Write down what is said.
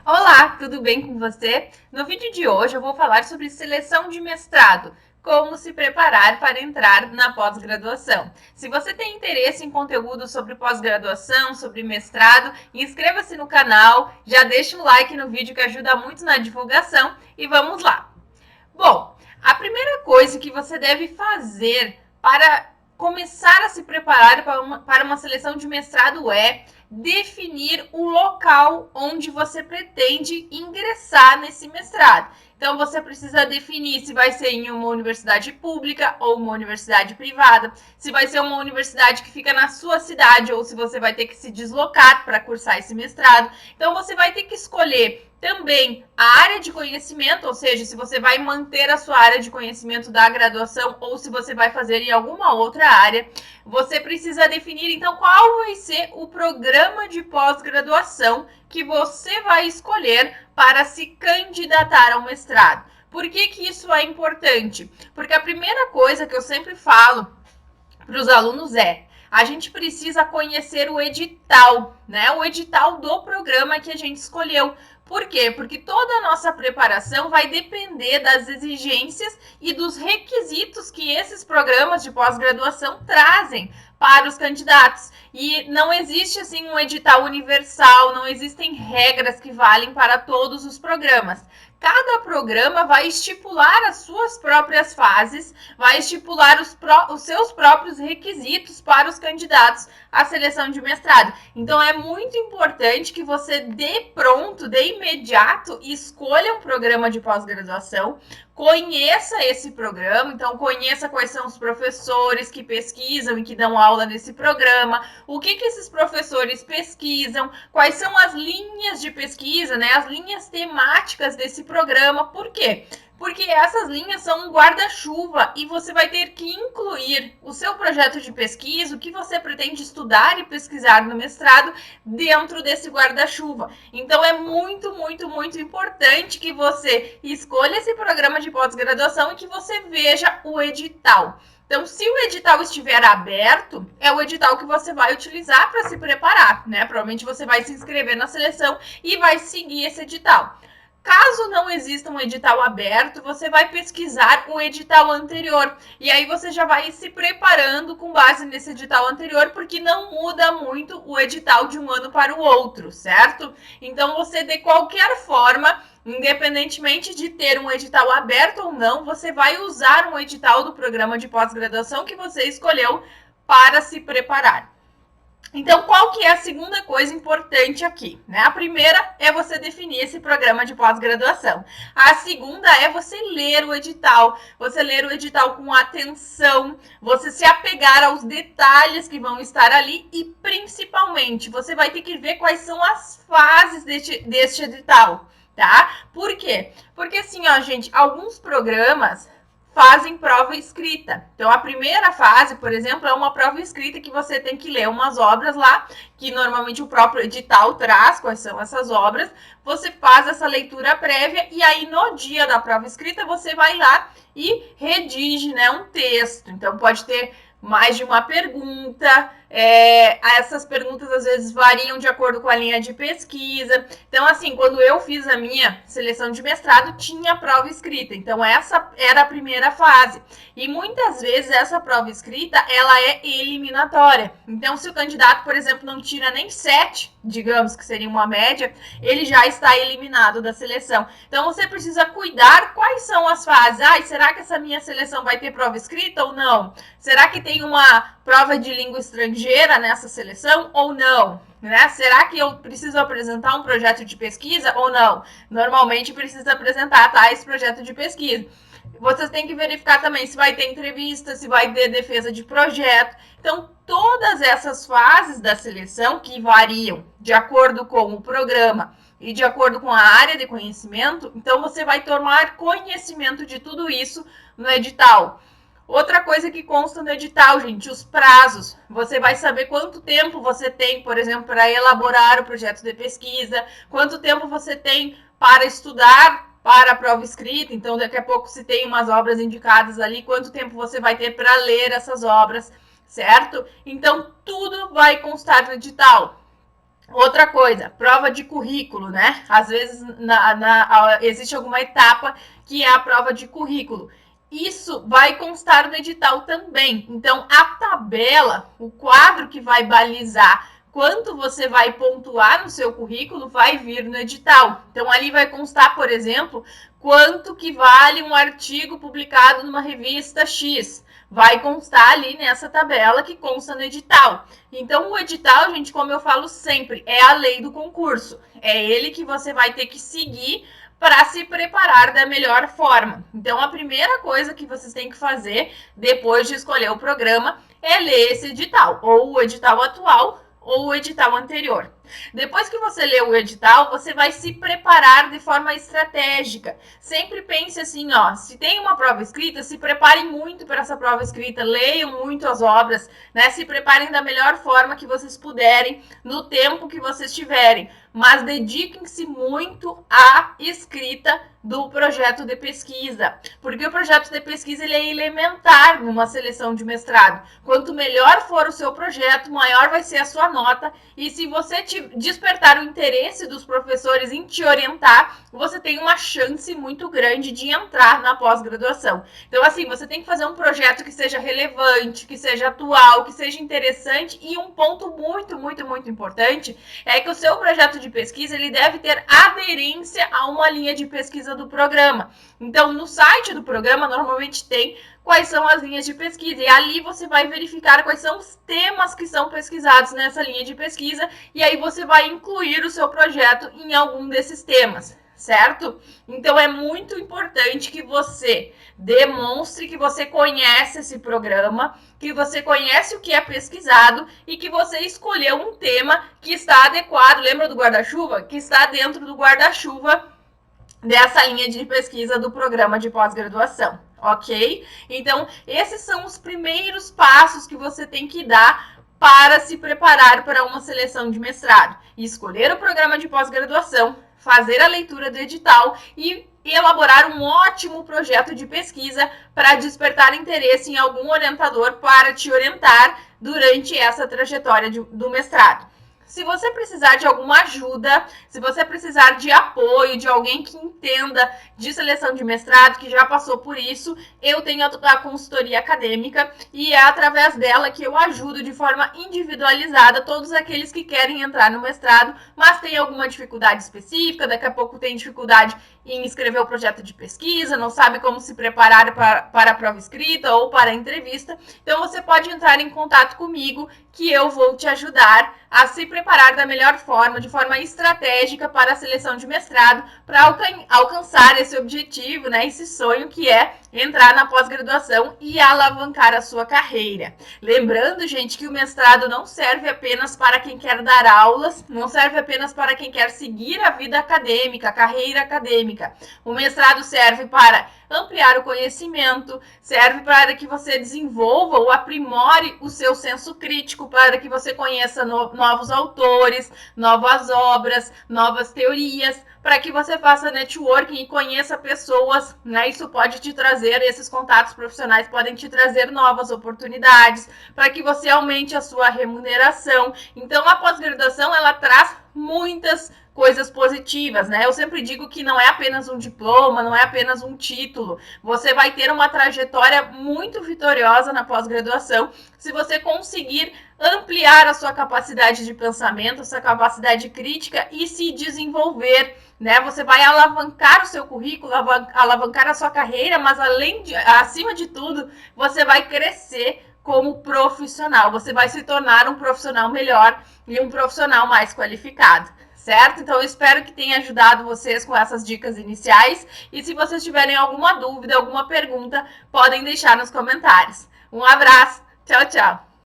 Olá, tudo bem com você? No vídeo de hoje eu vou falar sobre seleção de mestrado, como se preparar para entrar na pós-graduação. Se você tem interesse em conteúdo sobre pós-graduação, sobre mestrado, inscreva-se no canal, já deixa o like no vídeo que ajuda muito na divulgação e vamos lá. Bom, a primeira coisa que você deve fazer para começar a se preparar para uma seleção de mestrado é definir o local onde você pretende ingressar nesse mestrado. Então, você precisa definir se vai ser em uma universidade pública ou uma universidade privada, se vai ser uma universidade que fica na sua cidade ou se você vai ter que se deslocar para cursar esse mestrado. Então, você vai ter que escolher também a área de conhecimento, ou seja, se você vai manter a sua área de conhecimento da graduação ou se você vai fazer em alguma outra área. Você precisa definir, então, qual vai ser o programa de pós-graduação que você vai escolher para se candidatar ao mestrado. Por que isso é importante? Porque a primeira coisa que eu sempre falo para os alunos é: a gente precisa conhecer o edital, né? O edital do programa que a gente escolheu. Por quê? Porque toda a nossa preparação vai depender das exigências e dos requisitos que esses programas de pós-graduação trazem para os candidatos. E não existe assim um edital universal, não existem regras que valem para todos os programas. Cada programa vai estipular as suas próprias fases, vai estipular os seus próprios requisitos para os candidatos à seleção de mestrado. Então, é muito importante que você de imediato, escolha um programa de pós-graduação, conheça esse programa, então conheça quais são os professores que pesquisam e que dão aula nesse programa, o que esses professores pesquisam, quais são as linhas de pesquisa, né, as linhas temáticas desse programa. Por quê? Porque essas linhas são um guarda-chuva e você vai ter que incluir o seu projeto de pesquisa, o que você pretende estudar e pesquisar no mestrado dentro desse guarda-chuva. Então, é muito, muito, muito importante que você escolha esse programa de pós-graduação e que você veja o edital. Então, se o edital estiver aberto, é o edital que você vai utilizar para se preparar, né? Provavelmente você vai se inscrever na seleção e vai seguir esse edital. Caso não exista um edital aberto, você vai pesquisar o edital anterior. E aí você já vai se preparando com base nesse edital anterior, porque não muda muito o edital de um ano para o outro, certo? Então, você, de qualquer forma, independentemente de ter um edital aberto ou não, você vai usar um edital do programa de pós-graduação que você escolheu para se preparar. Então, qual que é a segunda coisa importante aqui, né? A primeira é você definir esse programa de pós-graduação. A segunda é você ler o edital. Você ler o edital com atenção, você se apegar aos detalhes que vão estar ali e, principalmente, você vai ter que ver quais são as fases deste edital, tá? Por quê? Porque, assim, ó, gente, alguns programas fazem prova escrita. Então, a primeira fase, por exemplo, é uma prova escrita que você tem que ler umas obras lá, que normalmente o próprio edital traz quais são essas obras. Você faz essa leitura prévia e aí no dia da prova escrita você vai lá e redige, né, um texto. Então, pode ter mais de uma pergunta. Essas perguntas às vezes variam de acordo com a linha de pesquisa. Então, assim, quando eu fiz a minha seleção de mestrado, tinha prova escrita. Então, essa era a primeira fase. E muitas vezes essa prova escrita, ela é eliminatória. Então, se o candidato, por exemplo, não tira nem 7, digamos que seria uma média, ele já está eliminado da seleção. Então, você precisa cuidar quais são as fases. Será que essa minha seleção vai ter prova escrita ou não? Será que tem uma prova de língua estrangeira nessa seleção ou não? Né? Será que eu preciso apresentar um projeto de pesquisa ou não? Normalmente precisa apresentar esse projeto de pesquisa. Vocês têm que verificar também se vai ter entrevista, se vai ter defesa de projeto. Então, todas essas fases da seleção que variam de acordo com o programa e de acordo com a área de conhecimento, então você vai tomar conhecimento de tudo isso no edital. Outra coisa que consta no edital, gente, os prazos. Você vai saber quanto tempo você tem, por exemplo, para elaborar o projeto de pesquisa, quanto tempo você tem para estudar para a prova escrita. Então, daqui a pouco, se tem umas obras indicadas ali, quanto tempo você vai ter para ler essas obras, certo? Então, tudo vai constar no edital. Outra coisa, prova de currículo, né? Às vezes existe alguma etapa que é a prova de currículo. Isso vai constar no edital também. Então, a tabela, o quadro que vai balizar quanto você vai pontuar no seu currículo, vai vir no edital. Então, ali vai constar, por exemplo, quanto que vale um artigo publicado numa revista X. Vai constar ali nessa tabela que consta no edital. Então, o edital, gente, como eu falo sempre, é a lei do concurso. É ele que você vai ter que seguir para se preparar da melhor forma. Então, a primeira coisa que vocês têm que fazer depois de escolher o programa é ler esse edital, ou o edital atual, ou o edital anterior. Depois que você lê o edital, você vai se preparar de forma estratégica. Sempre pense assim, ó, se tem uma prova escrita, se preparem muito para essa prova escrita, leiam muito as obras, né? Se preparem da melhor forma que vocês puderem, no tempo que vocês tiverem, mas dediquem-se muito à escrita do projeto de pesquisa, porque o projeto de pesquisa ele é elementar numa seleção de mestrado. Quanto melhor for o seu projeto, maior vai ser a sua nota, e se você despertar o interesse dos professores em te orientar, você tem uma chance muito grande de entrar na pós-graduação. Então, assim, você tem que fazer um projeto que seja relevante, que seja atual, que seja interessante, e um ponto muito importante é que o seu projeto de pesquisa ele deve ter aderência a uma linha de pesquisa do programa. Então, no site do programa, normalmente tem quais são as linhas de pesquisa, e ali você vai verificar quais são os temas que são pesquisados nessa linha de pesquisa, e aí você vai incluir o seu projeto em algum desses temas, certo? Então, é muito importante que você demonstre que você conhece esse programa, que você conhece o que é pesquisado e que você escolheu um tema que está adequado, lembra do guarda-chuva? Que está dentro do guarda-chuva dessa linha de pesquisa do programa de pós-graduação, ok? Então, esses são os primeiros passos que você tem que dar para se preparar para uma seleção de mestrado. Escolher o programa de pós-graduação, fazer a leitura do edital e elaborar um ótimo projeto de pesquisa para despertar interesse em algum orientador para te orientar durante essa trajetória do mestrado. Se você precisar de alguma ajuda, se você precisar de apoio, de alguém que entenda de seleção de mestrado, que já passou por isso, eu tenho a consultoria acadêmica e é através dela que eu ajudo de forma individualizada todos aqueles que querem entrar no mestrado, mas tem alguma dificuldade específica, daqui a pouco tem dificuldade em escrever o projeto de pesquisa, não sabe como se preparar para a prova escrita ou para a entrevista. Então, você pode entrar em contato comigo que eu vou te ajudar a se preparar da melhor forma, de forma estratégica para a seleção de mestrado, para alcançar esse objetivo, né, esse sonho que é entrar na pós-graduação e alavancar a sua carreira. Lembrando, gente, que o mestrado não serve apenas para quem quer dar aulas, não serve apenas para quem quer seguir a vida acadêmica, a carreira acadêmica. O mestrado serve para ampliar o conhecimento, serve para que você desenvolva ou aprimore o seu senso crítico, para que você conheça novos autores, novas obras, novas teorias, para que você faça networking e conheça pessoas, né? Isso pode te trazer, esses contatos profissionais podem te trazer novas oportunidades, para que você aumente a sua remuneração. Então, a pós-graduação, ela traz muitas coisas positivas, né? Eu sempre digo que não é apenas um diploma, não é apenas um título. Você vai ter uma trajetória muito vitoriosa na pós-graduação se você conseguir ampliar a sua capacidade de pensamento, a sua capacidade crítica e se desenvolver, né? Você vai alavancar o seu currículo, alavancar a sua carreira, mas acima de tudo, você vai crescer como profissional. Você vai se tornar um profissional melhor e um profissional mais qualificado. Certo? Então, eu espero que tenha ajudado vocês com essas dicas iniciais. E se vocês tiverem alguma dúvida, alguma pergunta, podem deixar nos comentários. Um abraço, tchau, tchau!